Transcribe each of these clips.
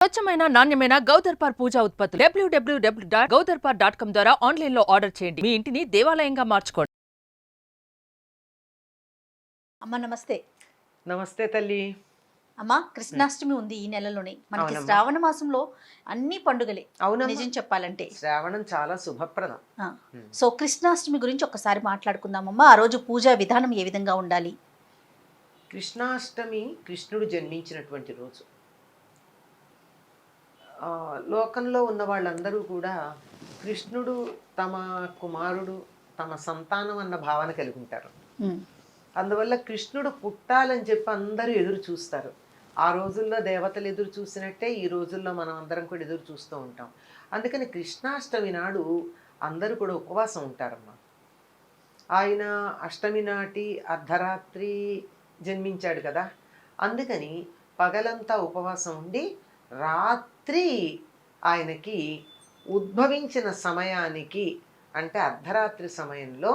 స్వచ్ఛమైన నాణ్యమైన గౌదర్పార్ పూజా ఉత్పత్తులు www.gaudarpar.com ద్వారా ఆన్లైన్ లో ఆర్డర్ చేయండి. మీ ఇంటిని దేవాలయంగా మార్చుకోండి. అమ్మ నమస్తే. నమస్తే తల్లి. అమ్మ కృష్ణాష్టమి ఉంది ఈ నెలలోనే. మనకి అవునమ్మా. శ్రావణ మాసంలో అన్ని పండుగలే. అవునమ్మా. నిజం చెప్పాలంటే శ్రావణం చాలా శుభప్రదం. సో కృష్ణాష్టమి గురించి ఒకసారి మాట్లాడుకుందామమ్మా. ఆ రోజు పూజా విధానం ఏ విధంగా ఉండాలి? కృష్ణాష్టమి కృష్ణుడు జన్మించినటువంటి రోజు. లోకంలో ఉన్న వాళ్ళందరూ కూడా కృష్ణుడు తమ కుమారుడు, తమ సంతానం అన్న భావన కలిగి ఉంటారు. అందువల్ల కృష్ణుడు పుట్టాలని చెప్పి అందరూ ఎదురు చూస్తారు. ఆ రోజుల్లో దేవతలు ఎదురు చూసినట్టే ఈ రోజుల్లో మనం అందరం కూడా ఎదురు చూస్తూ ఉంటాం. అందుకని కృష్ణాష్టమి నాడు అందరూ కూడా ఉపవాసం ఉంటారమ్మా. ఆయన అష్టమి నాటి అర్ధరాత్రి జన్మించాడు కదా, అందుకని పగలంతా ఉపవాసం ఉండి రాత్రి ఆయనకి ఉద్భవించిన సమయానికి అంటే అర్ధరాత్రి సమయంలో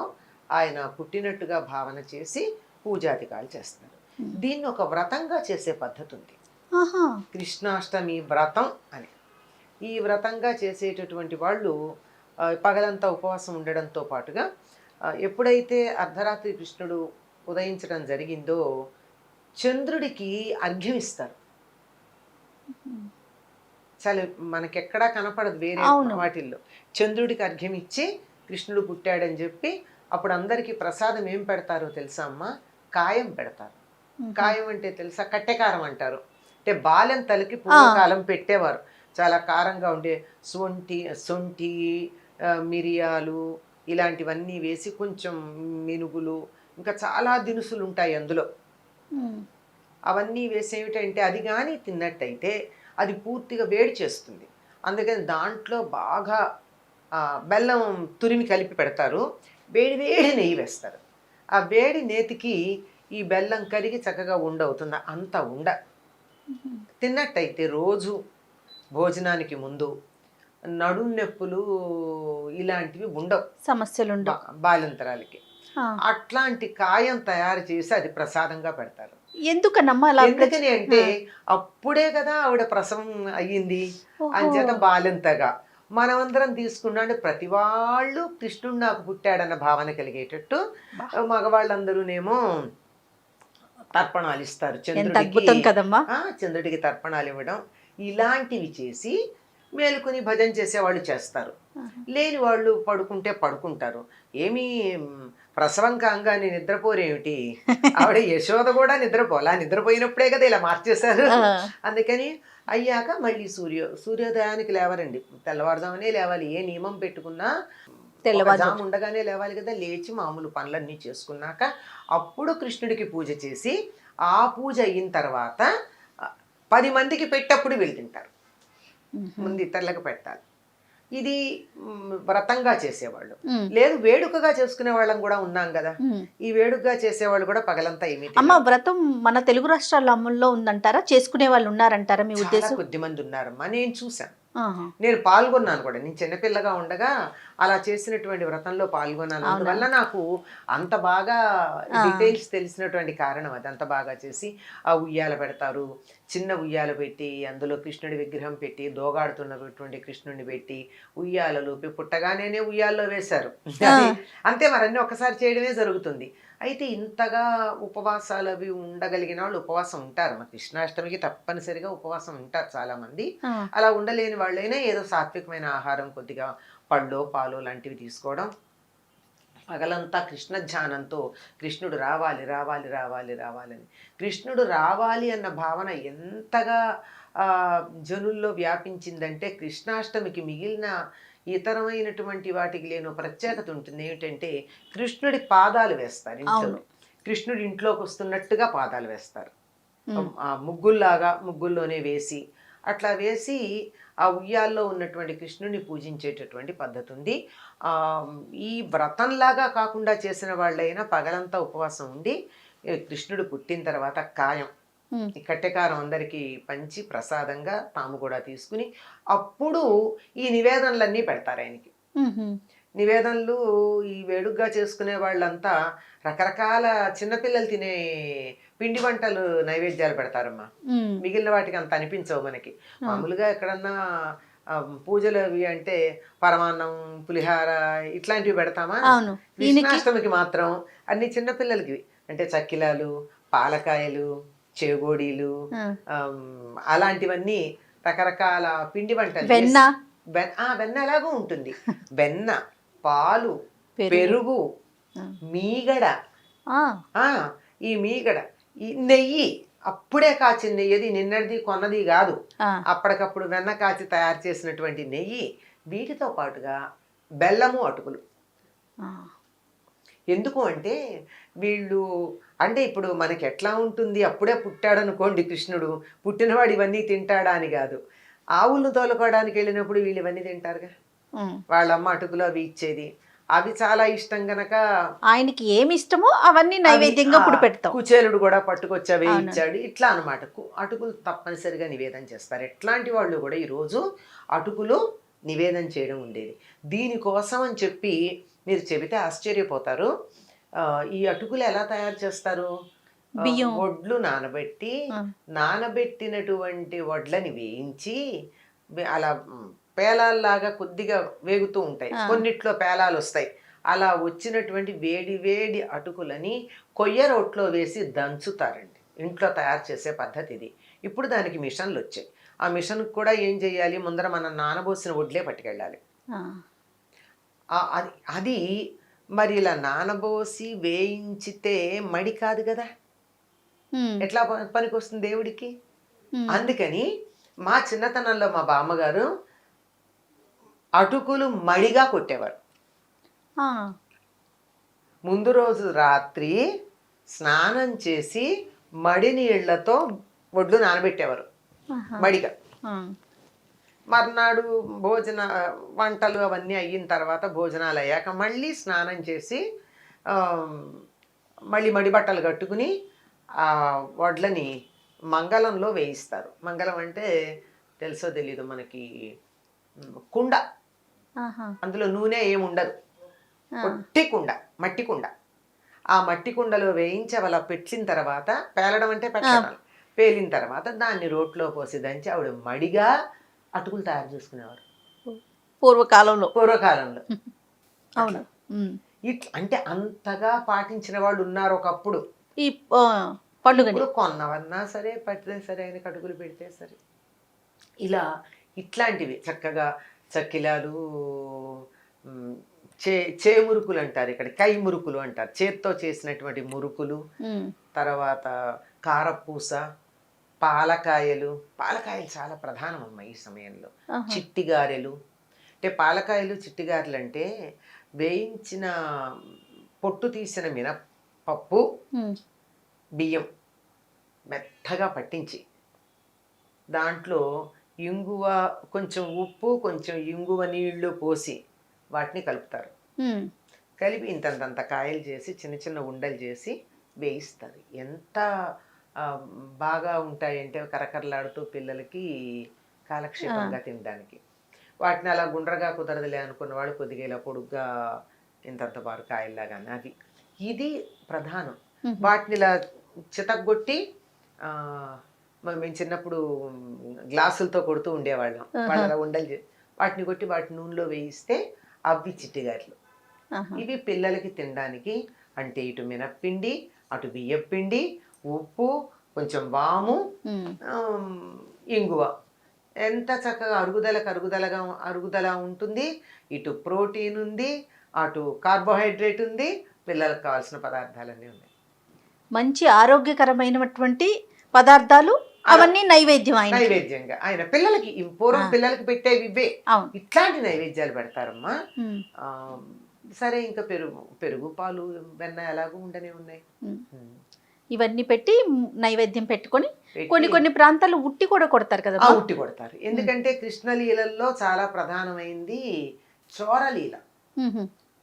ఆయన పుట్టినట్టుగా భావన చేసి పూజాధికాలు చేస్తారు. దీన్ని ఒక వ్రతంగా చేసే పద్ధతి ఉంది, కృష్ణాష్టమి వ్రతం అని. ఈ వ్రతంగా చేసేటటువంటి వాళ్ళు పగలంతా ఉపవాసం ఉండడంతో పాటుగా ఎప్పుడైతే అర్ధరాత్రి కృష్ణుడు ఉదయించడం జరిగిందో చంద్రుడికి అర్ఘ్యం ఇస్తారు. చాలా మనకెక్కడా కనపడదు వేరే వాటిల్లో. చంద్రుడికి అర్ఘ్యం ఇచ్చి కృష్ణుడు పుట్టాడని చెప్పి అప్పుడు అందరికీ ప్రసాదం ఏం పెడతారో తెలుసా అమ్మ? కాయం పెడతారు. కాయం అంటే తెలుసా? కట్టెకారం అంటారు. అంటే బాలెం తలకి పూర్వకాలం పెట్టేవారు. చాలా కారంగా ఉండే సొంటి మిరియాలు ఇలాంటివన్నీ వేసి కొంచెం మినుగులు ఇంకా చాలా దినుసులు ఉంటాయి అందులో. అవన్నీ వేసి ఏమిటంటే అది కానీ తిన్నట్టయితే అది పూర్తిగా వేడి చేస్తుంది. అందుకని దాంట్లో బాగా బెల్లం తురిమి కలిపి పెడతారు. వేడి వేడి నెయ్యి వేస్తారు. ఆ వేడి నేతికి ఈ బెల్లం కరిగి చక్కగా ఉండవుతుంది. అంత ఉండ తిన్నట్టయితే రోజు భోజనానికి ముందు నడుం నొప్పులు ఇలాంటివి ఉండవు, సమస్యలు బాలింతరాలకి. అట్లాంటి కాయం తయారు చేసి అది ప్రసాదంగా పెడతారు. ఎందుకనమ్మా? ఎందుకని అంటే అప్పుడే కదా ఆవిడ ప్రసవం అయ్యింది. అంచేత బాలింతగా మనమందరం తీసుకున్నాడు. ప్రతి వాళ్ళు కృష్ణుడు నాకు పుట్టాడన్న భావన కలిగేటట్టు మగవాళ్ళందరూనేమో తర్పణాలు ఇస్తారు చంద్రుడికి తర్పణాలు ఇవ్వడం ఇలాంటివి చేసి మేలుకొని భజన చేసేవాళ్ళు చేస్తారు. లేని వాళ్ళు పడుకుంటే పడుకుంటారు. ఏమీ ప్రసవం కాగానే నిద్రపోరేమిటి? ఆవిడ యశోద కూడా నిద్రపోలా, నిద్రపోయినప్పుడే కదా ఇలా మార్చేశారు. అందుకని అయ్యాక మళ్ళీ సూర్యోదయానికి లేవరండి, తెల్లవారుజామునే లేవాలి. ఏ నియమం పెట్టుకున్నా తెల్లవారుజాము ఉండగానే లేవాలి కదా. లేచి మామూలు పనులన్నీ చేసుకున్నాక అప్పుడు కృష్ణుడికి పూజ చేసి ఆ పూజ అయిన తర్వాత 10 మందికి పెట్టప్పుడు వీళ్ళు తింటారు. ముందు ఇతరులకు పెట్టాలి. ఇది వ్రతంగా చేసేవాళ్ళు. లేదు వేడుకగా చేసుకునే వాళ్ళం కూడా ఉన్నాం కదా. ఈ వేడుకగా చేసేవాళ్ళు కూడా పగలంతా ఏమి. అమ్మ వ్రతం మన తెలుగు రాష్ట్రాల్లో అమల్లో ఉందంటారా? చేసుకునే వాళ్ళు ఉన్నారంటారా మీ ఉద్దేశం? కొద్ది మంది ఉన్నారమ్మా, నేను చూసాను, నేను పాల్గొన్నాను కూడా. నేను చిన్నపిల్లగా ఉండగా అలా చేసినటువంటి వ్రతంలో పాల్గొన్నాను. అందువల్ల నాకు అంత బాగా డీటెయిల్స్ తెలిసినటువంటి కారణం అది. అంత బాగా చేసి ఆ ఉయ్యాల పెడతారు, చిన్న ఉయ్యాల పెట్టి అందులో కృష్ణుడి విగ్రహం పెట్టి దోగాడుతున్నటువంటి కృష్ణుడిని పెట్టి ఉయ్యాలలు పుట్టగానే ఉయ్యాల్లో వేశారు. అంతే, మరన్నీ ఒకసారి చేయడమే జరుగుతుంది. అయితే ఇంతగా ఉపవాసాలు అవి ఉండగలిగిన వాళ్ళు ఉపవాసం ఉంటారు. మా కృష్ణాష్టమికి తప్పనిసరిగా ఉపవాసం ఉంటారు చాలా మంది. అలా ఉండలేని వాళ్ళైనా ఏదో సాత్వికమైన ఆహారం, కొద్దిగా పళ్ళు పాలు లాంటివి తీసుకోవడం, పగలంతా కృష్ణ ధ్యానంతో కృష్ణుడు రావాలి రావాలి రావాలి రావాలని, కృష్ణుడు రావాలి అన్న భావన ఎంతగా జనుల్లో వ్యాపించిందంటే కృష్ణాష్టమికి మిగిలిన ఇతరమైనటువంటి వాటికి లేని ప్రత్యేకత ఉంటుంది. ఏమిటంటే కృష్ణుడి పాదాలు వేస్తారు ఇంట్లో. కృష్ణుడి ఇంట్లోకి వస్తున్నట్టుగా పాదాలు వేస్తారు. ముగ్గుల్లాగా ముగ్గుల్లోనే వేసి అట్లా వేసి ఆ ఉయ్యాల్లో ఉన్నటువంటి కృష్ణుడిని పూజించేటటువంటి పద్ధతి ఉంది. ఈ వ్రతంలాగా కాకుండా చేసిన వాళ్ళైనా పగలంతా ఉపవాసం ఉండి కృష్ణుడు పుట్టిన తర్వాత కాయం ఈ కట్టెకారం అందరికీ పంచి ప్రసాదంగా తాము కూడా తీసుకుని అప్పుడు ఈ నివేదనలన్నీ పెడతారు ఆయనకి. నివేదనలు ఈ వేడుగ్గా చేసుకునే వాళ్ళంతా రకరకాల చిన్నపిల్లలు తినే పిండి వంటలు నైవేద్యాలు పెడతారమ్మా. మిగిలిన వాటికి అంత అనిపించవు మనకి. మామూలుగా ఎక్కడన్నా పూజలు అవి అంటే పరమాన్నం, పులిహార ఇట్లాంటివి పెడతామా. కృష్ణాష్టమికి మాత్రం అన్ని చిన్నపిల్లలకి అంటే చక్కిలాలు, పాలకాయలు, చేగోడీలు, అలాంటివన్నీ రకరకాల పిండి వంటలు. వెన్న ఎలాగూ ఉంటుంది. వెన్న, పాలు, పెరుగు, మీగడ, ఈ మీగడ, ఈ నెయ్యి, అప్పుడే కాచిన నెయ్యి, అది నిన్నటిది కొన్నది కాదు, అప్పటికప్పుడు వెన్న కాచి తయారు చేసినటువంటి నెయ్యి. వీటితో పాటుగా బెల్లము, అటుకులు. ఎందుకు అంటే వీళ్ళు అంటే ఇప్పుడు మనకి ఎట్లా ఉంటుంది, అప్పుడే పుట్టాడు అనుకోండి కృష్ణుడు, పుట్టినవాడు ఇవన్నీ తింటాడా అని కాదు. ఆవులను తోలుకోవడానికి వెళ్ళినప్పుడు వీళ్ళు ఇవన్నీ తింటారుగా. వాళ్ళమ్మ అటుకులు అవి ఇచ్చేది, అవి చాలా ఇష్టం గనక ఆయనకి ఏమి ఇష్టమో అవన్నీ నైవేద్యంగా ఇప్పుడు పెడతాం. కుచేలుడు కూడా పట్టుకొచ్చి అవి ఇచ్చాడు, ఇట్లా అనమాట. అటుకులు తప్పనిసరిగా నివేదన చేస్తారు. ఎట్లాంటి వాళ్ళు కూడా ఈరోజు అటుకులు నివేదన చేయడం ఉండేది. దీనికోసం అని చెప్పి మీరు చెబితే ఆశ్చర్యపోతారు. ఈ అటుకులు ఎలా తయారు చేస్తారు? వడ్లు నానబెట్టినటువంటి వడ్లని వేయించి అలా పేలాల్లాగా కొద్దిగా వేగుతూ ఉంటాయి, కొన్నిట్లో పేలాలు వస్తాయి. అలా వచ్చినటువంటి వేడి వేడి అటుకులని కొయ్య రోట్లో వేసి దంచుతారండి. ఇంట్లో తయారు చేసే పద్ధతి ఇది. ఇప్పుడు దానికి మిషన్లు వచ్చాయి. ఆ మిషన్కి కూడా ఏం చేయాలి, ముందర మనం నానబోసిన వడ్లే పట్టుకెళ్ళాలి. అది మరి ఇలా నానబోసి వేయించితే మడి కాదు కదా, ఎట్లా పనికి వస్తుంది దేవుడికి. అందుకని మా చిన్నతనంలో మా బామ్మగారు అటుకులు మడిగా కొట్టేవారు. ముందు రోజు రాత్రి స్నానం చేసి మడి నీళ్లతో వడ్లు నానబెట్టేవారు మడిగా. మర్నాడు వంటలు అవన్నీ అయిన తర్వాత భోజనాలు అయ్యాక మళ్ళీ స్నానం చేసి మళ్ళీ మడి బట్టలు కట్టుకుని ఆ వడ్లని మంగళంలో వేయిస్తారు. మంగళం అంటే తెలుసో తెలీదు మనకి, కుండ, అందులో నూనె ఏముండదు, పొట్టి కుండ, మట్టి కుండ. ఆ మట్టి కుండలో వేయించి అలా పెట్టిన తర్వాత, పేలడం అంటే పెట్టడం, పేలిన తర్వాత దాన్ని రోట్లో పోసి దంచి ఆవిడ మడిగా అటుకులు తయారు చేసుకునేవారు పూర్వకాలంలో. అవును, ఇట్లా అంటే అంతగా పాటించిన వాళ్ళు ఉన్నారు ఒకప్పుడు. ఈ పండుగ కొన్నవన్నా సరే, పట్టితే సరే, ఆయన అటుకులు పెడితే సరే. ఇలా ఇట్లాంటివి చక్కగా చక్కిలాలు, మురుకులు అంటారు ఇక్కడ, కై మురుకులు అంటారు, చేత్తో చేసినటువంటి మురుకులు, తర్వాత కారపూస, పాలకాయలు చాలా ప్రధానం అమ్మ ఈ సమయంలో. చిట్టిగారెలు అంటే పాలకాయలు, చిట్టిగారెలు అంటే వేయించిన పొట్టు తీసిన మినపప్పు, బియ్యం మెత్తగా పట్టించి దాంట్లో ఇంగువ, కొంచెం ఉప్పు, కొంచెం ఇంగువ నీళ్లు పోసి వాటిని కలుపుతారు. కలిపి ఇంతంత కాయలు చేసి చిన్న చిన్న ఉండలు చేసి వేయిస్తారు. ఎంత బాగా ఉంటాయంటే కరకరలాడుతూ పిల్లలకి కాలక్షేపంగా తినడానికి. వాటిని అలా గుండ్రగా కుదరదులే అనుకున్న వాళ్ళు కొద్దిగా ఇలా పొడుగ్గా ఇంతంత బారు కాయల్లాగానే, అది ఇది ప్రధానం. వాటిని ఇలా చితగ్గొట్టి మేము చిన్నప్పుడు గ్లాసులతో కొడుతూ ఉండేవాళ్ళం. వాళ్ళ ఉండలు వాటిని కొట్టి వాటి నూనెలో వేయిస్తే అవి చిట్టిగారెలు. ఇవి పిల్లలకి తినడానికి. అంటే ఇటు మినప్పిండి, అటు బియ్యపిండి, ఉప్పు, కొంచెం వాము, ఇంగువ, ఎంత చక్కగా అరుగుదల ఉంటుంది. ఇటు ప్రోటీన్ ఉంది, అటు కార్బోహైడ్రేట్ ఉంది, పిల్లలకు కావాల్సిన పదార్థాలన్నీ ఉన్నాయి. మంచి ఆరోగ్యకరమైనటువంటి పదార్థాలు అవన్నీ నైవేద్యంగా ఆయన పిల్లలకి, పూర్వం పిల్లలకి పెట్టేవి ఇవే. ఇట్లాంటి నైవేద్యాలు పెడతారమ్మా. సరే, ఇంకా పెరుగు, పాలు, వెన్న ఎలాగో ఉండనే ఉన్నాయి. ఇవన్నీ పెట్టి నైవేద్యం పెట్టుకొని కొన్ని ప్రాంతాల్లో ఉట్టి కూడా కొడతారు కదా. ఉట్టి కొడతారు. ఎందుకంటే కృష్ణలీలల్లో చాలా ప్రధానమైంది చోరలీల.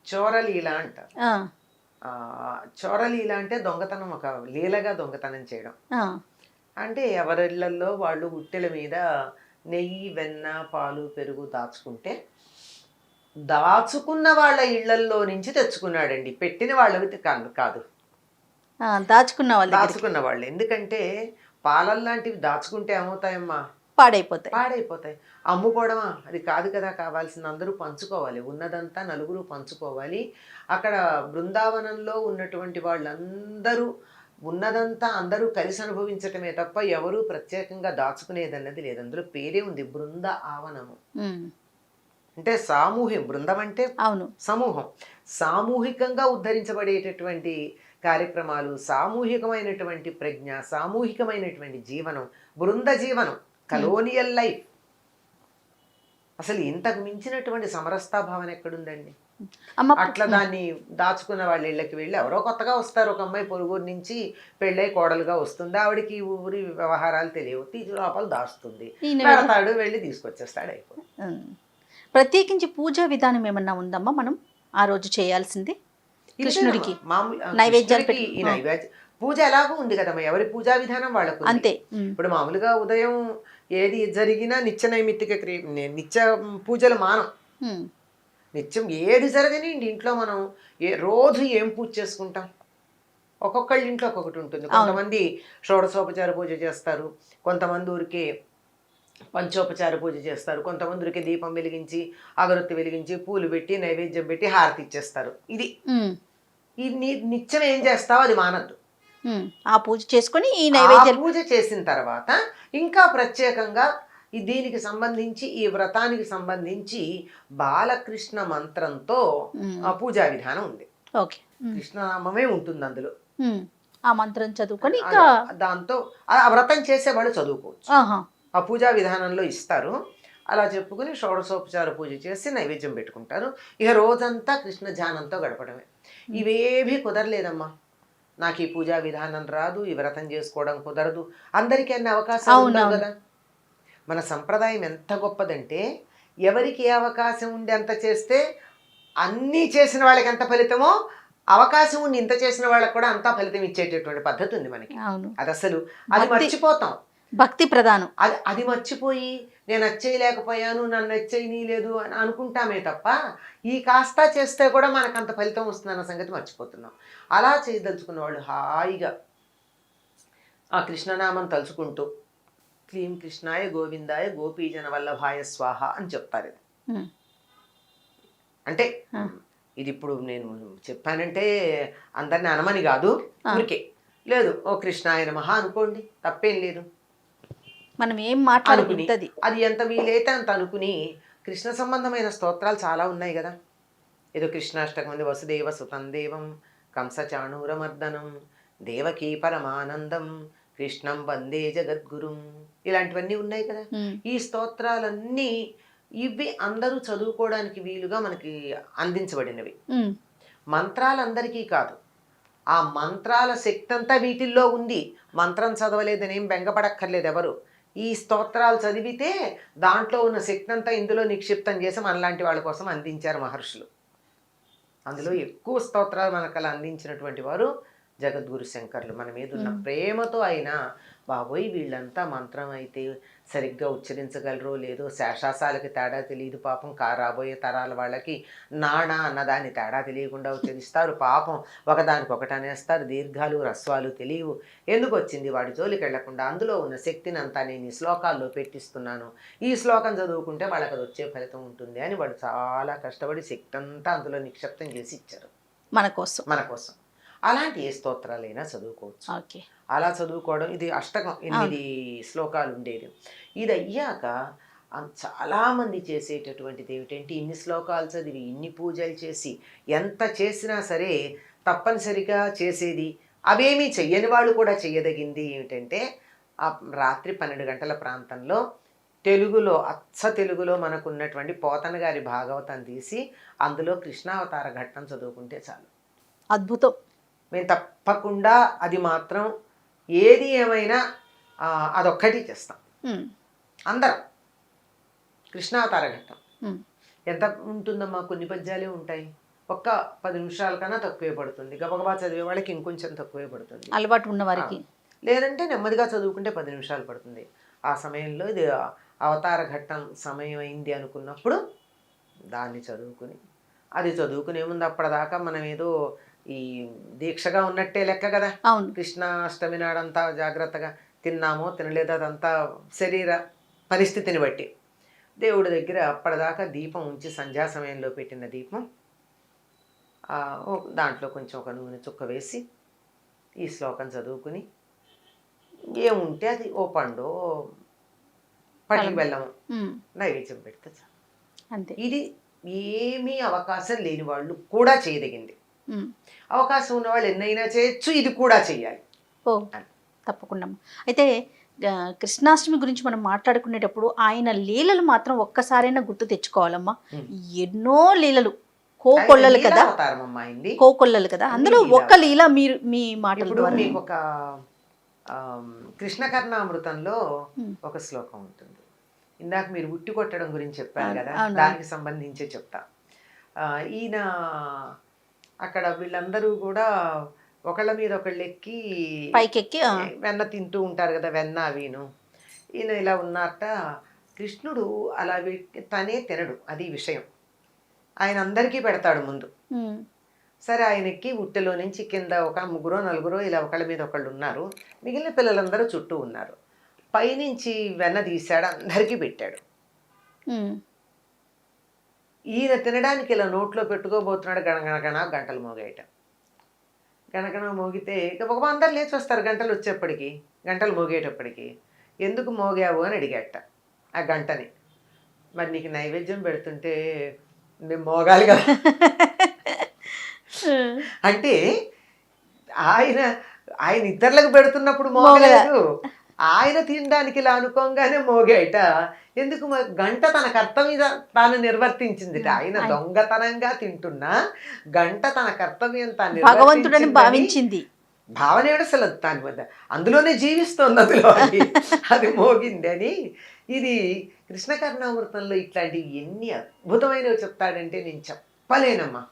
చోరలీల అంటారు. చోరలీల అంటే దొంగతనం, ఒక లీలగా దొంగతనం చేయడం. అంటే ఎవరిళ్లలో వాళ్ళు ఉట్టెల మీద నెయ్యి, వెన్న, పాలు, పెరుగు దాచుకుంటే దాచుకున్న వాళ్ళ ఇళ్లల్లో నుంచి తెచ్చుకున్నాడండి, పెట్టిన వాళ్ళవి కాదు. దాచుకున్న వాళ్ళ దగ్గరికి దాచుకున్న వాళ్ళు, ఎందుకంటే పాలల్లాంటివి దాచుకుంటే ఏమవుతాయమ్మా, పాడైపోతాయి. పాడైపోతాయి. అమ్ముకోవడమా, అది కాదు కదా కావాల్సింది, అందరూ పంచుకోవాలి, ఉన్నదంతా నలుగురు పంచుకోవాలి. అక్కడ బృందావనంలో ఉన్నటువంటి వాళ్ళందరూ ఉన్నదంతా అందరూ కలిసి అనుభవించటమే తప్ప ఎవరూ ప్రత్యేకంగా దాచుకునేదన్నది లేదు. అందులో పేరే ఉంది, బృంద ఆవనము. అంటే సామూహ్యం, బృందం అంటే అవును, సమూహం, సామూహికంగా ఉద్ధరించబడేటటువంటి కార్యక్రమాలు, సామూహికమైనటువంటి ప్రజ్ఞ, సామూహికమైనటువంటి జీవనం, బృంద జీవనం, కలోనియల్ లైఫ్. అసలు ఇంతకు మించినటువంటి సమరస్తాభావన ఎక్కడుందండి? అట్లా దాన్ని దాచుకున్న వాళ్ళ ఇళ్ళకి వెళ్ళి ఎవరో కొత్తగా వస్తారు, ఒక అమ్మాయి పొరుగురు నుంచి పెళ్ళై కోడలుగా వస్తుంది, ఆవిడకి ఊరి వ్యవహారాలు తెలియవు, తీసి లోపల దాస్తుంది, పెడతాడు, వెళ్ళి తీసుకొచ్చేస్తాడు, అయిపోతుంది. ప్రత్యేకించి పూజా విధానం ఏమన్నా ఉందమ్మా మనం ఆ రోజు చేయాల్సింది? కృష్ణుడికి నైవేద్యాలు ఈ నైవేద్య పూజ ఎలాగో ఉంది కదమ్మా, ఎవరి పూజా విధానం వాళ్ళకు అంతే. ఇప్పుడు మామూలుగా ఉదయం ఏది జరిగినా నిత్య నైమిత్తిక నిత్య పూజలు మానం, నిత్యం ఏది జరగనిండి ఇంట్లో మనం రోజు ఏం పూజ చేసుకుంటాం, ఒక్కొక్కళ్ళ ఇంట్లో ఒక్కొక్కటి ఉంటుంది. కొంతమంది షోడశోపచార పూజ చేస్తారు, కొంతమంది ఊరికే పంచోపచార పూజ చేస్తారు, కొంతమంది ఊరికే దీపం వెలిగించి అగరొత్తి వెలిగించి పూలు పెట్టి నైవేద్యం పెట్టి హారతి ఇచ్చేస్తారు. ఇది నిత్యం ఏం చేస్తావు అది మానద్దు. ఆ పూజ చేసుకొని ఈ నైవేద్యం పూజ చేసిన తర్వాత ఇంకా ప్రత్యేకంగా దీనికి సంబంధించి, ఈ వ్రతానికి సంబంధించి బాలకృష్ణ మంత్రంతో పూజా విధానం ఉంది. కృష్ణనామమే ఉంటుంది అందులో. ఆ మంత్రం చదువుకొని దాంతో ఆ వ్రతం చేసేవాళ్ళు చదువుకోవచ్చు, ఆ పూజా విధానంలో ఇస్తారు. అలా చెప్పుకుని షోడశోపచార పూజ చేసి నైవేద్యం పెట్టుకుంటారు. ఇక రోజంతా కృష్ణ ధ్యానంతో గడపడమే. ఇవేవి కుదరలేదమ్మా, నాకు ఈ పూజా విధానం రాదు, ఈ వ్రతం చేసుకోవడం కుదరదు, అందరికీ అన్ని అవకాశాలు ఉండవు కదా. మన సంప్రదాయం ఎంత గొప్పదంటే, ఎవరికి ఏ అవకాశం ఉండి అంత చేస్తే అన్నీ చేసిన వాళ్ళకి ఎంత ఫలితమో, అవకాశం ఉండి ఇంత చేసిన వాళ్ళకి కూడా అంతా ఫలితం ఇచ్చేటటువంటి పద్ధతి ఉంది మనకి. అది అసలు అది మర్చిపోతాం, భక్తి ప్రధానం. అది మర్చిపోయి నేను నచ్చేయలేకపోయాను, నన్ను నచ్చేయనీలేదు అని అనుకుంటామే తప్ప, ఈ కాస్త చేస్తే కూడా మనకు అంత ఫలితం వస్తుందన్న సంగతి మర్చిపోతున్నాం. అలా చేయదలుచుకున్న వాళ్ళు హాయిగా ఆ కృష్ణనామం తలుచుకుంటూ క్లీం కృష్ణాయ గోవిందాయ గోపీజన వల్లభాయ స్వాహ అని చెప్తారు. ఇది అంటే ఇది ఇప్పుడు నేను చెప్పానంటే అందరిని అనమని కాదు, ఊరికే లేదు, ఓ కృష్ణాయ నమః అనుకోండి, తప్పేం లేదు. మనం ఏం మాట్లాడుకుని అది ఎంత వీలైతే అంత అనుకుని, కృష్ణ సంబంధమైన స్తోత్రాలు చాలా ఉన్నాయి కదా. ఏదో కృష్ణాష్టకం ఉంది, వసుదేవ సుతం దేవం కంసచాణూరమర్దనం దేవకీ పరమానందం కృష్ణం వందే జగద్గురుం, ఇలాంటివన్నీ ఉన్నాయి కదా. ఈ స్తోత్రాలన్నీ ఇవి అందరూ చదువుకోవడానికి వీలుగా మనకి అందించబడినవి. మంత్రాలందరికీ కాదు, ఆ మంత్రాల శక్తి అంతా వీటిల్లో ఉంది. మంత్రం చదవలేదని ఏం బెంగపడక్కర్లేదు ఎవరు. ఈ స్తోత్రాలు చదివితే దాంట్లో ఉన్న శక్తి అంతా ఇందులో నిక్షిప్తం చేసి మనలాంటి వాళ్ళ కోసం అందించారు మహర్షులు. అందులో ఎక్కువ స్తోత్రాలు మనకు అలా అందించినటువంటి వారు జగద్గురు శంకర్లు. మన మీద ఉన్న ప్రేమతో అయినా, బాబోయ్ వీళ్ళంతా మంత్రం అయితే సరిగ్గా ఉచ్చరించగలరో లేదో, శేషాసాలకి తేడా తెలియదు పాపం, రాబోయే తరాల వాళ్ళకి నాణ అన్నదాన్ని తేడా తెలియకుండా ఉచ్చరిస్తారు పాపం, ఒకదానికొకటి అనేస్తారు, దీర్ఘాలు రస్వాలు తెలియవు, ఎందుకు వచ్చింది వాడి జోలికి వెళ్లకుండా అందులో ఉన్న శక్తిని అంతా నేను ఈ శ్లోకాల్లో పెట్టిస్తున్నాను, ఈ శ్లోకం చదువుకుంటే వాళ్ళకి అది వచ్చే ఫలితం ఉంటుంది అని వాడు చాలా కష్టపడి శక్తి అంతా అందులో నిక్షిప్తం చేసి ఇచ్చారు మన కోసం. అలాంటి ఏ స్తోత్రాలైనా చదువుకోవచ్చు. అలా చదువుకోవడం, ఇది అష్టకం 8 శ్లోకాలు ఉండేది. ఇది అయ్యాక చాలామంది చేసేటటువంటిది ఏమిటంటే, ఇన్ని శ్లోకాలు చదివి ఇన్ని పూజలు చేసి ఎంత చేసినా సరే తప్పనిసరిగా చేసేది, అవేమీ చెయ్యని వాళ్ళు కూడా చెయ్యదగింది ఏమిటంటే, ఆ రాత్రి 12 గంటల ప్రాంతంలో తెలుగులో, అచ్చ తెలుగులో మనకున్నటువంటి పోతన గారి భాగవతం తీసి అందులో కృష్ణావతార ఘట్టం చదువుకుంటే చాలు, అద్భుతం. మేము తప్పకుండా అది మాత్రం ఏది ఏమైనా అదొక్కటి చేస్తాం అందరం. కృష్ణావతార ఘట్టం ఎంత ఉంటుందమ్మా, కొన్ని పద్యాలే ఉంటాయి, ఒక్క 10 నిమిషాల కన్నా తక్కువే పడుతుంది. గబగబా చదివే వాళ్ళకి ఇంకొంచెం తక్కువే పడుతుంది, అలవాటు ఉన్న వారికి. లేదంటే నెమ్మదిగా చదువుకుంటే 10 నిమిషాలు పడుతుంది. ఆ సమయంలో ఇది అవతార ఘట్టం సమయం అయింది అనుకున్నప్పుడు దాన్ని చదువుకుని, అది చదువుకునే ముందు అప్పటిదాకా మనం ఏదో ఈ దీక్షగా ఉన్నట్టే లెక్క కదా. అవును. కృష్ణాష్టమి నాడంతా జాగ్రత్తగా తిన్నామో తినలేదో అదంతా శరీర పరిస్థితిని బట్టి. దేవుడి దగ్గర అప్పటిదాకా దీపం ఉంచి సంధ్యా సమయంలో పెట్టిన దీపం దాంట్లో కొంచెం ఒక నూనె చుక్క వేసి ఈ శ్లోకం చదువుకుని ఏముంటే అది ఓ పండు పటికి బెల్లము నైవేద్యం పెడితే చాలు. అంతే. ఇది ఏమీ అవకాశం లేని వాళ్ళు కూడా చేయదగింది. అవకాశం ఉన్న వాళ్ళు ఎన్నైనా చేయొచ్చు, ఇది కూడా చెయ్యాలి. ఓ తప్పకుండా. అయితే కృష్ణాష్టమి గురించి మనం మాట్లాడుకునేటప్పుడు ఆయన లీలలు మాత్రం ఒక్కసారైనా గుర్తు తెచ్చుకోవాలమ్మా. ఎన్నో లీలలు, కోకొల్లలు కదా, కోకొల్లలు కదా, అందులో ఒక్క లీల మీరు మీ మాటలు. మీకు ఒక కృష్ణకర్ణామృతంలో ఒక శ్లోకం ఉంటుంది. ఇందాక మీరు ఉట్టి కొట్టడం గురించి చెప్పారు కదా, దానికి సంబంధించి చెప్తా. ఈయన అక్కడ వీళ్ళందరూ కూడా ఒకళ్ళ మీద ఒకళ్ళు ఎక్కి పైకెక్కి వెన్న తింటూ ఉంటారు కదా, వెన్న అవిను. ఈయన ఇలా ఉన్నారట. కృష్ణుడు అలా తనే తినడు, అది విషయం. ఆయన అందరికీ పెడతాడు ముందు. సరే, ఆయనకి ఉట్టెలో నుంచి కింద ఒక 3-4 ఇలా ఒకళ్ళ మీద ఒకళ్ళు ఉన్నారు. మిగిలిన పిల్లలందరూ చుట్టూ ఉన్నారు. పైనుంచి వెన్న తీశాడు, అందరికీ పెట్టాడు. ఈయన తినడానికి ఇలా నోట్లో పెట్టుకోబోతున్నాడు. గణగణ గంటలు మోగాయట. గణగణ మోగితే ఒక అందరు లేచి వస్తారు గంటలు వచ్చేప్పటికి, గంటలు మోగేటప్పటికి. ఎందుకు మోగావు అని అడిగాట ఆ గంటని. మరి నీకు నైవేద్యం పెడుతుంటే మేము మోగాలి కదా అంటే ఆయన ఇతరులకు పెడుతున్నప్పుడు మోగలేదు, ఆయన తినడానికి ఇలా అనుకోగానే మోగాయట. ఎందుకు? గంట తన కర్తవ్యం తాను నిర్వర్తించిందిట. ఆయన దొంగతనంగా తింటున్నా గంట తన కర్తవ్యం తాను భగవంతుడని భావించింది. భావన అసలు దాని వద్ద అందులోనే జీవిస్తోంది, అందులో అది మోగింది అని. ఇది కృష్ణకర్ణామృతంలో ఇట్లాంటివి ఎన్ని అద్భుతమైనవి చెప్తాడంటే నేను చెప్పలేనమ్మా.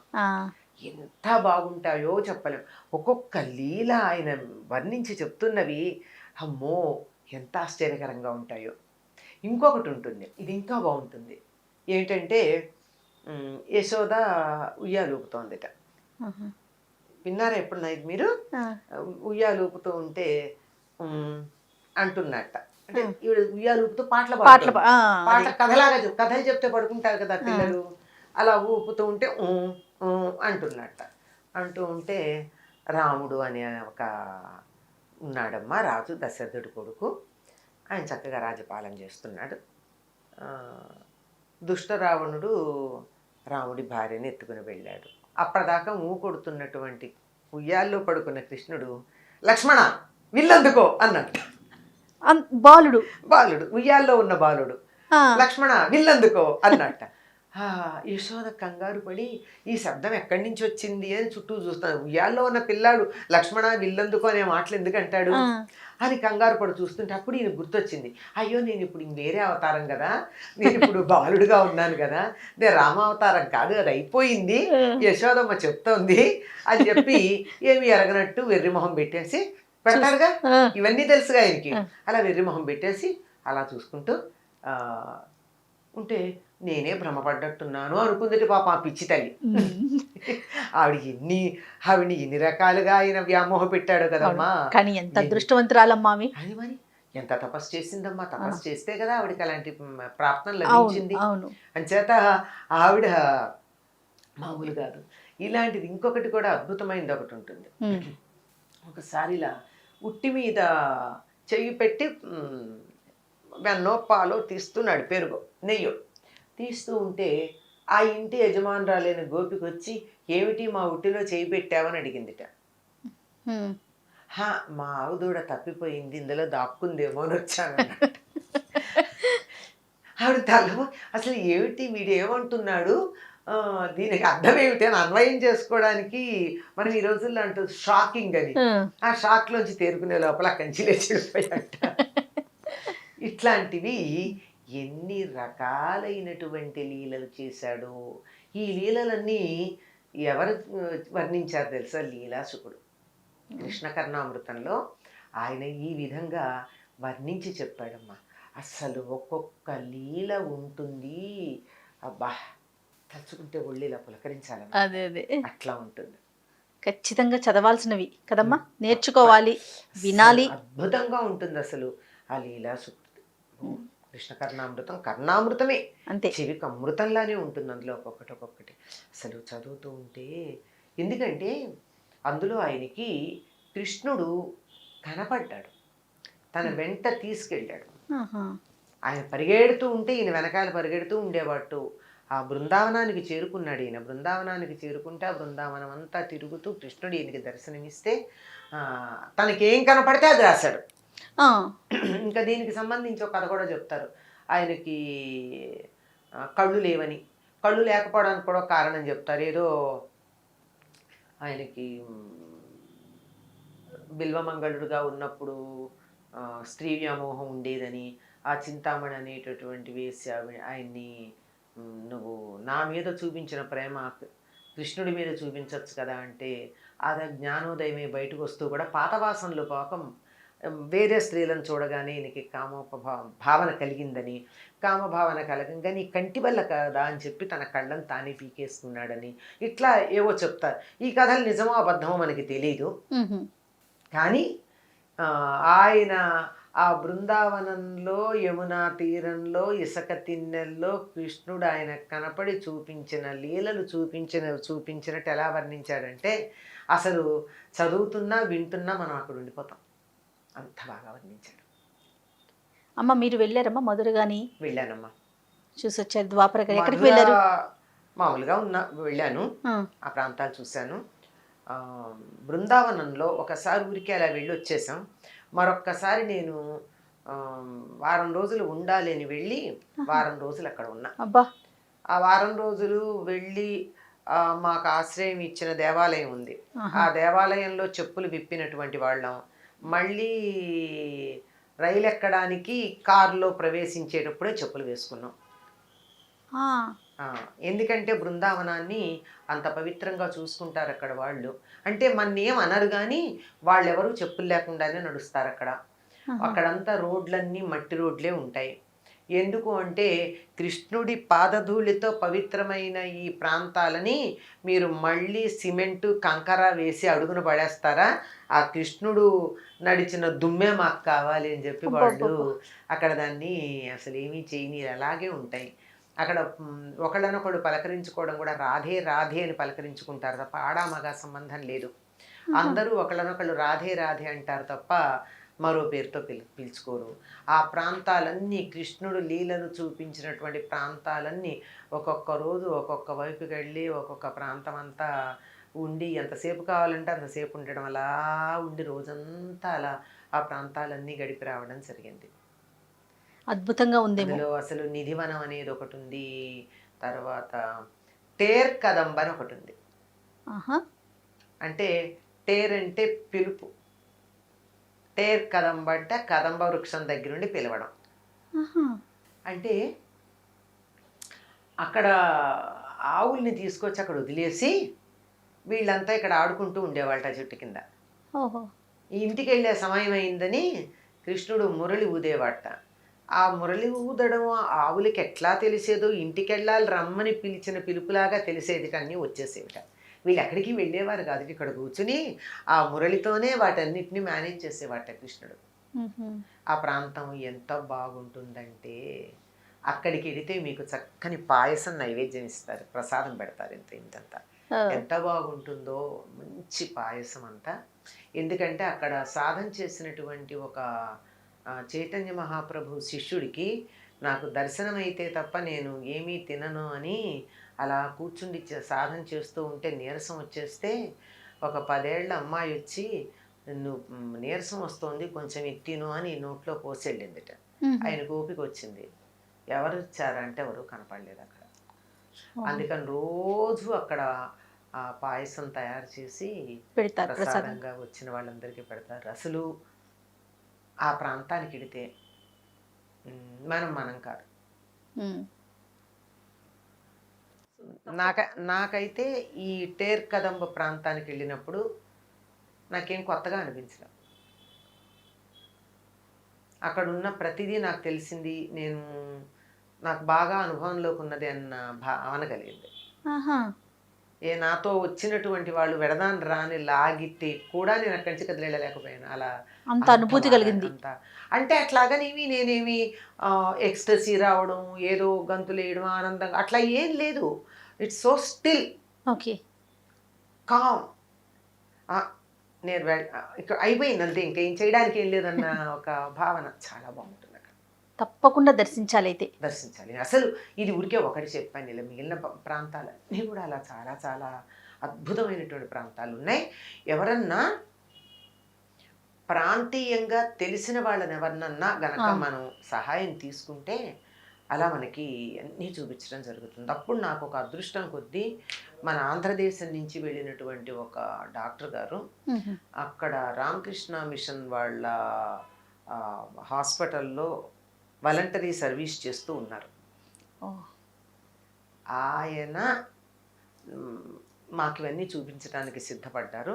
ఎంత బాగుంటాయో చెప్పలేం. ఒక్కొక్క లీల ఆయన వర్ణించి చెప్తున్నవి అమ్మో ఎంత ఆశ్చర్యకరంగా ఉంటాయో. ఇంకొకటి ఉంటుంది, ఇది ఇంకా బాగుంటుంది. ఏంటంటే యశోద ఉయ్యాలూపుతోందిట. విన్నారా ఎప్పుడు నైట్ మీరు? ఉయ్యాలూపుతూ ఉంటే అంటున్నట్ట. అంటే ఈవిడ ఉయ్యాలూపుతూ పాట కథలాగా కథలు చెప్తే పడుకుంటారు కదా పిల్లలు, అలా ఊపుతూ ఉంటే అంటున్నట్ట. అంటూ ఉంటే రాముడు అనే ఒక ఉన్నాడమ్మా, రాజు, దశరథుడి కొడుకు. ఆయన చక్కగా రాజ్యపాలన చేస్తున్నాడు. దుష్ట రావణుడు రాముడి భార్యని ఎత్తుకుని వెళ్ళాడు. అప్పటిదాకా కొడుతున్నటువంటి ఉయ్యాల్లో పడుకున్న కృష్ణుడు లక్ష్మణ విల్లందుకో అన్నాడు. బాలుడు ఉయ్యాల్లో ఉన్న బాలుడు లక్ష్మణ విల్లందుకో అన్నట్ట. యశోద కంగారు పడి ఈ శబ్దం ఎక్కడి నుంచి వచ్చింది అని చుట్టూ చూస్తాను. ఉయ్యాల్లో ఉన్న పిల్లాడు లక్ష్మణ విల్లందుకో అనే మాటలు ఎందుకంటాడు అని కంగారు పడి చూస్తుంటే అప్పుడు ఈయన గుర్తొచ్చింది. అయ్యో, నేను ఇప్పుడు వేరే అవతారం కదా, నేను ఇప్పుడు బాలుడుగా ఉన్నాను కదా, నేను రామావతారం కాదు, అది అయిపోయింది, యశోదమ్మ చెప్తోంది అని చెప్పి ఏమి ఎరగనట్టు వెర్రిమొహం పెట్టేసి పెడతాడుగా, ఇవన్నీ తెలుసుగా ఆయనకి. అలా వెర్రిమొహం పెట్టేసి అలా చూసుకుంటూ ఉంటే నేనే భ్రమపడ్డట్టున్నాను అనుకుందటి పాప ఆ పిచ్చి తల్లి. ఆవిడ్ని ఎన్ని రకాలుగా ఆయన వ్యామోహ పెట్టాడు కదమ్మా. కానీ ఎంత అదృష్టవంతురాలమ్మా అది. మరి ఎంత తపస్సు చేసిందమ్మా. తపస్సు చేస్తే కదా ఆవిడకి అలాంటి ప్రాప్తం లభించింది. అంచేత ఆవిడ మామూలు కాదు. ఇలాంటిది ఇంకొకటి కూడా అద్భుతమైనది ఒకటి ఉంటుంది. ఒకసారి ఇలా ఉట్టి మీద చెయ్యి పెట్టి వెన్నో పాలో తీస్తున్నాడు, పెరుగో నెయ్యో తీస్తూ ఉంటే ఆ ఇంటి యజమానురాలైన గోపికి వచ్చి ఏమిటి మా ఉట్టిలో చేయి పెట్టావని అడిగిందిట. మా ఆవుదూడ తప్పిపోయింది, ఇందులో దాక్కుందేమో అని వచ్చాను. ఆవిడ తల అసలు ఏమిటి వీడు ఏమంటున్నాడు, దీనికి అర్థం ఏమిటి అని అన్వయం చేసుకోవడానికి మనం ఈ రోజుల్లో అంటూ షాకింగ్ అని. ఆ షాక్లోంచి తేరుకునే లోపల కంచిలే చెడిపోయాట. ఇట్లాంటివి ఎన్ని రకాలైనటువంటి లీలలు చేశాడు. ఈ లీలలన్నీ ఎవరు వర్ణించారు తెలుసా? లీలాసుకుడు. కృష్ణకర్ణామృతంలో ఆయన ఈ విధంగా వర్ణించి చెప్పాడమ్మా. అసలు ఒక్కొక్క లీల ఉంటుంది. అబ్బా, తలుచుకుంటే ఒళ్ళు ఇలా పులకరించాలి, అదే అదే అట్లా ఉంటుంది. ఖచ్చితంగా చదవాల్సినవి కదమ్మా, నేర్చుకోవాలి, వినాలి. అద్భుతంగా ఉంటుంది అసలు ఆ లీలా సుప్తి. కృష్ణ కర్ణామృతం కర్ణామృతమే, అంతే. చెవికి అమృతంలానే ఉంటుంది అందులో ఒక్కొక్కటి అసలు చదువుతూ ఉంటే. ఎందుకంటే అందులో ఆయనకి కృష్ణుడు కనపడ్డాడు, తన వెంట తీసుకెళ్ళాడు. ఆహా. ఆయన పరిగెడుతూ ఉంటే ఈయన వెనకాల పరిగెడుతూ ఉండేవాడు. ఆ బృందావనానికి చేరుకున్నాడు ఈయన. బృందావనానికి చేరుకుంటే ఆ బృందావనం అంతా తిరుగుతూ కృష్ణుడు ఈయనకి దర్శనమిస్తే తనకేం కనపడితే అది రాశాడు. ఇంకా దీనికి సంబంధించి ఒక కథ కూడా చెప్తారు. ఆయనకి కళ్ళు లేవని, కళ్ళు లేకపోవడానికి కూడా కారణం చెప్తారు. ఏదో ఆయనకి బిల్వమంగళుడుగా ఉన్నప్పుడు స్త్రీ వ్యామోహం ఉండేదని, ఆ చింతామణి అనేటటువంటి వేసి ఆయన్ని నువ్వు నా మీద చూపించిన ప్రేమ కృష్ణుడి మీద చూపించవచ్చు కదా అంటే, అది జ్ఞానోదయమే బయటకు వస్తూ కూడా పాతవాసనలు పాపం వేరే స్త్రీలను చూడగానే ఈయనకి భావన కలిగిందని, కామభావన కలగంగా నీ కంటి వల్ల కదా అని చెప్పి తన కళ్ళను తానే పీకేసుకున్నాడని, ఇట్లా ఏవో చెప్తారు. ఈ కథలు నిజమో అబద్ధమో మనకి తెలీదు. కానీ ఆయన ఆ బృందావనంలో యమునా తీరంలో ఇసుక తిన్నెల్లో కృష్ణుడు ఆయన కనపడి చూపించిన లీలలు చూపించినట్టు ఎలా వర్ణించాడంటే, అసలు చదువుతున్నా వింటున్నా మనం అక్కడ ఉండిపోతాం, అంత బాగా వర్ణించాడు. అమ్మ మీరు వెళ్ళారమ్మా మధుర గాని? వెళ్ళానమ్మా, చూసి వచ్చారు. ద్వాపర గారు ఎక్కడికి వెళ్ళారు? మామూలుగా వెళ్ళాను, ఆ ప్రాంతాలు చూశాను. బృందావనంలో ఒకసారి ఊరికే అలా వెళ్ళి వచ్చేసాం. మరొక్కసారి నేను వారం రోజులు ఉండాలి అని వెళ్ళి వారం రోజులు అక్కడ ఉన్నా. అబ్బా. ఆ వారం రోజులు వెళ్ళి మాకు ఆశ్రయం ఇచ్చిన దేవాలయం ఉంది. ఆ దేవాలయంలో చెప్పులు విప్పినటువంటి వాళ్ళం. మళ్ళీ రైలు ఎక్కడానికి కారులో ప్రవేశించేటప్పుడే చెప్పులు వేసుకున్నాం. ఎందుకంటే బృందావనాన్ని అంత పవిత్రంగా చూసుకుంటారు అక్కడ వాళ్ళు. అంటే మన్నేం అనరు కానీ వాళ్ళెవరూ చెప్పులు లేకుండానే నడుస్తారు అక్కడ. అక్కడంతా రోడ్లన్నీ మట్టి రోడ్లే ఉంటాయి. ఎందుకు అంటే కృష్ణుడి పాదధూళితో పవిత్రమైన ఈ ప్రాంతాలని మీరు మళ్ళీ సిమెంటు కంకర వేసి అడుగున పడేస్తారా? ఆ కృష్ణుడు నడిచిన దుమ్మే మాకు కావాలి అని చెప్పి వాళ్ళు అక్కడ దాన్ని అసలు ఏమీ చేయని అలాగే ఉంటాయి. అక్కడ ఒకళ్ళనొకళ్ళు పలకరించుకోవడం కూడా రాధే రాధే అని పలకరించుకుంటారు తప్ప ఆడామగా సంబంధం లేదు. అందరూ ఒకళ్ళనొకళ్ళు రాధే రాధే అంటారు తప్ప మరో పేరుతో పిలుచుకోరు. ఆ ప్రాంతాలన్నీ కృష్ణుడు లీలను చూపించినటువంటి ప్రాంతాలన్నీ ఒక్కొక్క రోజు ఒక్కొక్క వైపుకి వెళ్ళి ఒక్కొక్క ప్రాంతం అంతా ఉండి ఎంతసేపు కావాలంటే అంతసేపు ఉండడం, అలా ఉండి రోజంతా అలా ఆ ప్రాంతాలన్నీ గడిపి రావడం జరిగింది. అద్భుతంగా ఉంది. అందులో అసలు నిధివనం అనేది ఒకటి ఉంది, తర్వాత టేర్ కదంబ అని ఒకటి ఉంది. అంటే టేర్ అంటే పిలుపు, టేర్ కదంబ అంటే కదంబ వృక్షం దగ్గర నుండి పిలవడం. అంటే అక్కడ ఆవుల్ని తీసుకొచ్చి అక్కడ వదిలేసి వీళ్ళంతా ఇక్కడ ఆడుకుంటూ ఉండేవాళ్ళ చెట్టు కింద. ఇంటికి వెళ్ళే సమయం అయిందని కృష్ణుడు మురళి ఊదేవాట. ఆ మురళి ఊదడం ఆవులకి ఎట్లా తెలిసేదో, ఇంటికి వెళ్ళాలి రమ్మని పిలిచిన పిలుపులాగా తెలిసేది, కానీ వచ్చేసేవిట. వీళ్ళు ఎక్కడికి వెళ్ళేవారు కాదు, ఇక్కడ కూర్చుని ఆ మురళితోనే వాటన్నిటిని మేనేజ్ చేసేవాట కృష్ణుడు. ఆ ప్రాంతం ఎంత బాగుంటుందంటే అక్కడికి వెళితే మీకు చక్కని పాయసం నైవేద్యం ఇస్తారు, ప్రసాదం పెడతారు, ఇంతంతా ఎంత బాగుంటుందో మంచి పాయసం అంతా. ఎందుకంటే అక్కడ సాధన చేసినటువంటి ఒక చైతన్య మహాప్రభు శిష్యుడికి నాకు దర్శనం అయితే తప్ప నేను ఏమీ తినను అని అలా కూర్చుండి సాధన చేస్తూ ఉంటే నీరసం వచ్చేస్తే ఒక 10 ఏళ్ల అమ్మాయి వచ్చి నువ్వు నీరసం వస్తుంది కొంచెం తిను అని నోట్లో పోసి వెళ్ళిందిట. ఆయనకు ఓపిక వచ్చింది. ఎవరు వచ్చారంటే ఎవరు కనపడలేదు అక్కడ. అందుకని రోజు అక్కడ ఆ పాయసం తయారు చేసి ప్రసాదంగా వచ్చిన వాళ్ళందరికీ పెడతారు. అసలు ఆ ప్రాంతానికి వెళితే మనం కాదు. నాకైతే ఈ టేర్ కదంబ ప్రాంతానికి వెళ్ళినప్పుడు నాకేం కొత్తగా అనిపించలేదు. అక్కడ ఉన్న ప్రతిదీ నాకు తెలిసింది. నేను నాకు బాగా అనుభవంలోకి ఉన్నది అన్న భావన కలిగింది. ఆహా. నాతో వచ్చినటువంటి వాళ్ళు వెడదాన్ని రాని లాగితే కూడా నేను అక్కడి నుంచి కదిలేయలేకపోయాను. అలా అంత అనుభూతి బాగా కలిగింది. అంటే అట్లాగనేమి నేనేమి ఎక్స్టసీ రావడం, ఏదో గంతులు వేయడం, ఆనందంగా అట్లా ఏం లేదు. It's so still, okay. Calm. నేను ఇక్కడ అయిపోయింది అంతే, ఇంకేం చేయడానికి ఏం లేదన్న ఒక భావన. చాలా బాగుంటుంది అక్కడ. తప్పకుండా దర్శించాలి అయితే. దర్శించాలి. అసలు ఇది ఊరికే ఒకటి చెప్పాను, ఇలా మిగిలిన ప్రాంతాలన్నీ కూడా అలా చాలా చాలా అద్భుతమైనటువంటి ప్రాంతాలు ఉన్నాయి. ఎవరన్నా ప్రాంతీయంగా తెలిసిన వాళ్ళని ఎవరినన్నా గనక మనం సహాయం తీసుకుంటే అలా మనకి అన్నీ చూపించడం జరుగుతుంది. అప్పుడు నాకు ఒక అదృష్టం కొద్దీ మన ఆంధ్రదేశం నుంచి వెళ్ళినటువంటి ఒక డాక్టర్ గారు అక్కడ రామకృష్ణ మిషన్ వాళ్ళ హాస్పిటల్లో వాలంటరీ సర్వీస్ చేస్తూ ఉన్నారు. ఆయన మాకు ఇవన్నీ చూపించడానికి సిద్ధపడ్డారు.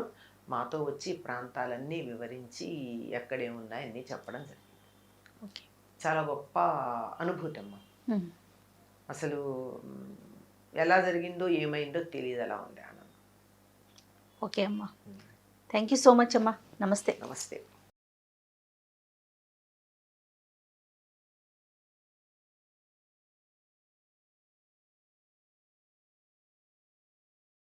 మాతో వచ్చి ప్రాంతాలన్నీ వివరించి ఎక్కడేమున్నాయన్నీ చెప్పడం జరిగింది. చాలా గొప్ప అనుభూతి అమ్మ. అసలు ఎలా జరిగిందో ఏమైందో తెలియదు, అలా ఉంది ఆనందం. ఓకే అమ్మా, థ్యాంక్ యూ సో మచ్ అమ్మా. నమస్తే. నమస్తే.